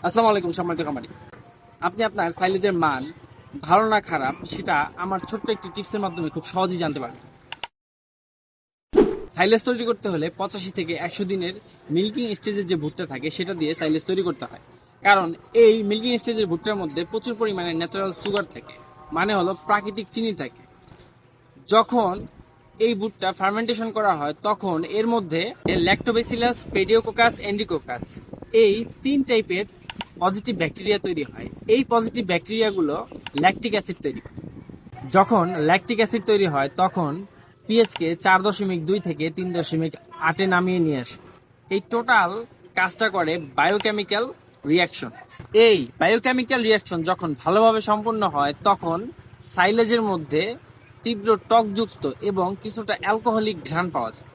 আসসালামু আলাইকুম সম্মানিত খামারি। আপনি আপনার সাইলেজের মান ভালো না খারাপ সেটা আমার ছোট্ট একটি টিপসের মাধ্যমে খুব সহজেই জানতে পারবেন। সাইলেজ তৈরি করতে হলে 85 থেকে 100 দিনের মিল্কিং স্টেজের যে ভুট্টা থাকে সেটা দিয়ে সাইলেজ তৈরি করতে হয়। কারণ এই মিল্কিং স্টেজের ভুট্টার মধ্যে প্রচুর পরিমাণে ন্যাচারাল সুগার থাকে, মানে হলো প্রাকৃতিক চিনি থাকে। যখন এই ভুট্টা ফার্মেন্টেশন করা হয় তখন এর মধ্যে ল্যাক্টোবেসিলাস, পেডিওকোকাস, এন্ড্রিকোকাস এই তিন টাইপের পজিটিভ ব্যাকটেরিয়া তৈরি হয়। এই পজিটিভ ব্যাকটেরিয়াগুলো ল্যাকটিক অ্যাসিড তৈরি করে। যখন ল্যাকটিক অ্যাসিড তৈরি হয় তখন পিএইচকে 4.2 থেকে 3.8-এ নামিয়ে নিয়ে আসে। এই টোটাল কাজটা করে বায়োকেমিক্যাল রিয়াকশন। এই বায়োকেমিক্যাল রিয়াকশন যখন ভালোভাবে সম্পন্ন হয় তখন সাইলেজের মধ্যে তীব্র টকযুক্ত এবং কিছুটা অ্যালকোহলিক ঘ্রাণ পাওয়া যায়,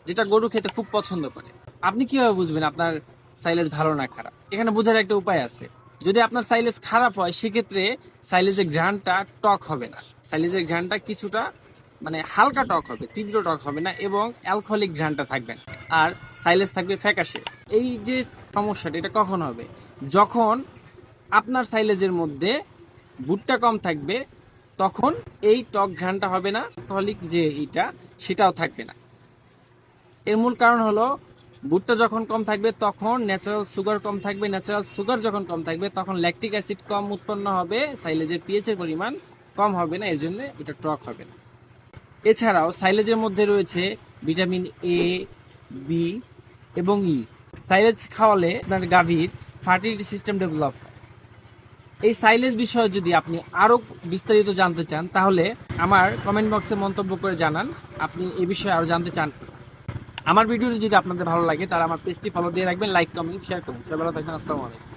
যেটা গরু খেতে খুব পছন্দ করে। আপনি কিভাবে বুঝবেন আপনার সাইলেজ ভালো না খারাপ? এখানে বোঝার একটা উপায় আছে। যদি আপনার সাইলেজ খারাপ হয় সেক্ষেত্রে সাইলেজের ঘ্রাণটা টক হবে না। সাইলেজের ঘ্রাণটা কিছুটা মানে হালকা টক হবে, তীব্র টক হবে না এবং অ্যালকোহলিক ঘ্রাণটা থাকবে না। আর সাইলেজ থাকবে ফ্যাকাশে। এই যে সমস্যাটা এটা কখন হবে? যখন আপনার সাইলেজের মধ্যে ভুট্টা কম থাকবে তখন এই টক ঘ্রাণটা হবে না, অ্যালকোহলিক যে এটা সেটাও থাকবে না। এর মূল কারণ হলো ভুট্টা যখন কম থাকবে তখন ন্যাচারাল সুগার কম থাকবে, ন্যাচারাল সুগার যখন কম থাকবে তখন ল্যাকটিক অ্যাসিড কম উৎপন্ন হবে, সাইলেজের পিএইচ এর পরিমাণ কম হবে না, এর জন্য এটা টক হবে না। এছাড়াও সাইলেজের মধ্যে রয়েছে ভিটামিন এ, বি এবং ই। সাইলেজ খাওয়ালে আপনার গাভীর ফার্টিলিটি সিস্টেম ডেভেলপ হয়। এই সাইলেজ বিষয়ে যদি আপনি আরো বিস্তারিত জানতে চান তাহলে আমার কমেন্ট বক্সে মন্তব্য করে জানান আপনি এই বিষয়ে আরো জানতে চান। আমার ভিডিওটি যদি আপনাদের ভালো লাগে তাহলে আমার পেজটি ফলো দিয়ে রাখবেন, লাইক, কমেন্ট, শেয়ার করুন। সবাই ভালো থাকবেন। আসসালামু আলাইকুম।